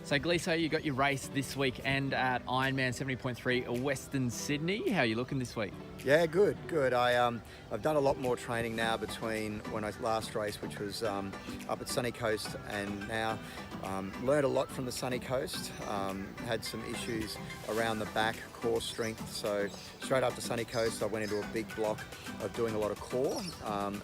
So Gleeso, you got your race this weekend at Ironman 70.3 Western Sydney. How are you looking this week? Yeah, good. I've done a lot more training now between when I last raced, which was up at Sunny Coast, and now learned a lot from the Sunny Coast. Had some issues around the back, core strength. So straight up to Sunny Coast, I went into a big block of doing a lot of core,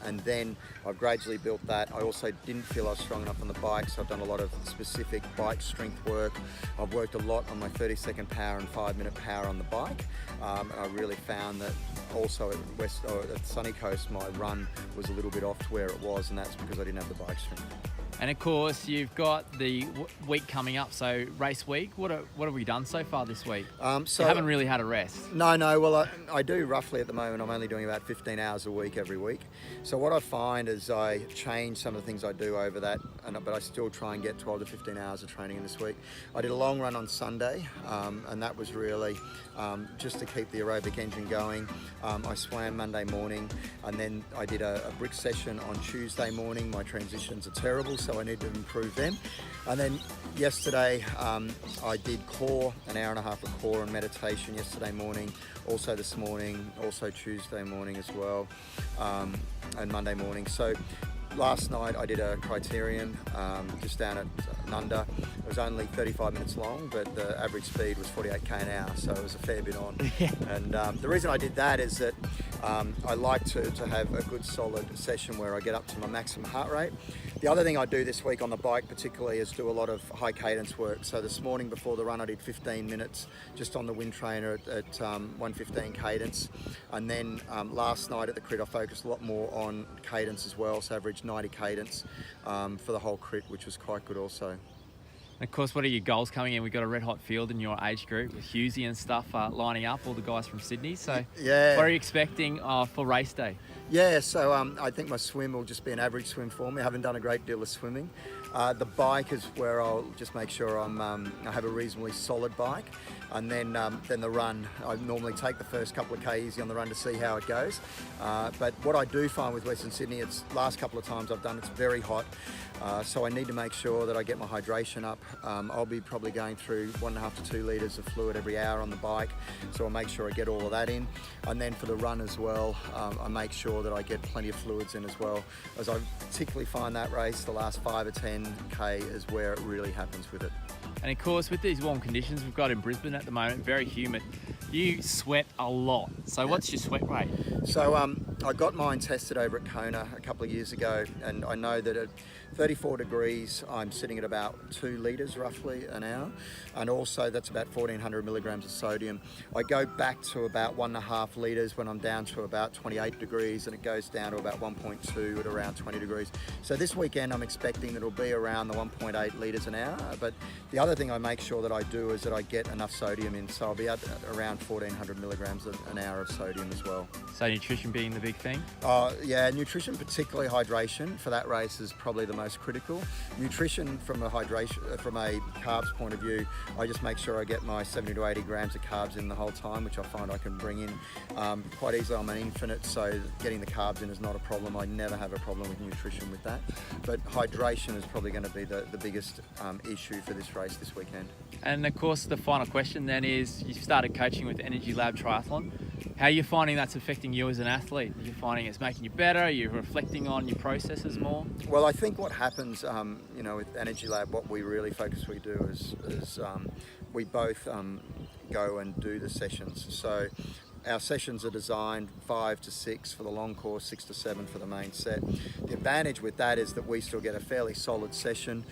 and then I've gradually built that. I also didn't feel I was strong enough on the bike, so I've done a lot of specific bike strength work. I've worked a lot on my 30-second power and 5-minute power on the bike, and I really found that also at Sunny Coast, my run was a little bit off to where it was, and that's because I didn't have the bike strength. And of course, you've got the week coming up, so race week. What have we done so far this week? So you haven't really had a rest. No. Well, I do roughly at the moment. I'm only doing about 15 hours a week every week. So what I find is I change some of the things I do over that, but I still try and get 12 to 15 hours of training in this week. I did a long run on Sunday, and that was really just to keep the aerobic engine going. I swam Monday morning, and then I did a brick session on Tuesday morning. My transitions are terrible, so I need to improve them. And then yesterday I did core, an hour and a half of core and meditation yesterday morning, also this morning, also Tuesday morning as well, and Monday morning. So last night I did a criterium just down at Nunda. It was only 35 minutes long, but the average speed was 48k an hour, so it was a fair bit on. And the reason I did that is that I like to have a good solid session where I get up to my maximum heart rate. The other thing I do this week on the bike particularly is do a lot of high cadence work. So this morning before the run I did 15 minutes just on the wind trainer at 115 cadence. And then last night at the crit I focused a lot more on cadence as well, so averaged 90 cadence for the whole crit, which was quite good also. And of course, what are your goals coming in? We've got a red hot field in your age group with Husey and stuff lining up, all the guys from Sydney. So yeah. What are you expecting for race day? Yeah, so I think my swim will just be an average swim for me. I haven't done a great deal of swimming. The bike is where I'll just make sure I have a reasonably solid bike, and then the run. I normally take the first couple of k easy on the run to see how it goes. But what I do find with Western Sydney, it's last couple of times I've done, it's very hot, so I need to make sure that I get my hydration up. I'll be probably going through 1.5 to 2 litres of fluid every hour on the bike, so I'll make sure I get all of that in. And then for the run as well, I make sure that I get plenty of fluids in as well, as I particularly find that race, the last 5 or 10k is where it really happens with it. And of course, with these warm conditions we've got in Brisbane at the moment, very humid, you sweat a lot. So what's your sweat rate? So I got mine tested over at Kona a couple of years ago, and I know that at 34 degrees I'm sitting at about 2 litres roughly an hour, and also that's about 1400 milligrams of sodium. I go back to about 1.5 litres when I'm down to about 28 degrees, and it goes down to about 1.2 at around 20 degrees. So this weekend I'm expecting that it'll be around the 1.8 litres an hour, but the other thing I make sure that I do is that I get enough sodium in, so I'll be at around 1400 milligrams an hour of sodium as well. So nutrition being the big thing? Yeah, nutrition, particularly hydration for that race, is probably the most critical. Nutrition from a carbs point of view, I just make sure I get my 70 to 80 grams of carbs in the whole time, which I find I can bring in quite easily. I'm an infinite, so getting the carbs in is not a problem. I never have a problem with nutrition with that. But hydration is probably going to be the biggest issue for this race this weekend. And of course, the final question then is, you started coaching with Energy Lab Triathlon. How are you finding that's affecting you as an athlete? Are you finding it's making you better? Are you reflecting on your processes more? Well, I think what happens, with Energy Lab, what we really we do is we both go and do the sessions. So our sessions are designed 5 to 6 for the long course, 6 to 7 for the main set. The advantage with that is that we still get a fairly solid session.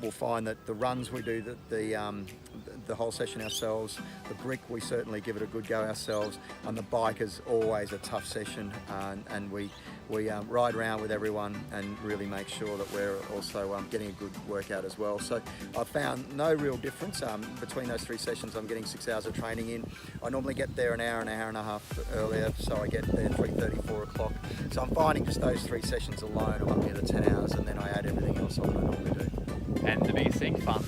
We'll find that the runs we do, the whole session ourselves. The brick, we certainly give it a good go ourselves, and the bike is always a tough session, and we ride around with everyone and really make sure that we're also getting a good workout as well. So I've found no real difference between those 3 sessions. I'm getting 6 hours of training in. I normally get there an hour and a half earlier, so I get there 3:30, 4 o'clock. So I'm finding just those 3 sessions alone, I'm up near the 10 hours, and then I add everything else on that I normally do. And the biggest thing, fun.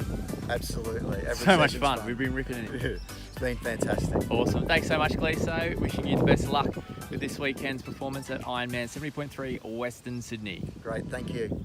Absolutely. So much fun. We've been ripping it. It's been fantastic. Awesome. Thanks so much, Gleeso. Wishing you the best of luck with this weekend's performance at Ironman 70.3 Western Sydney. Great, thank you.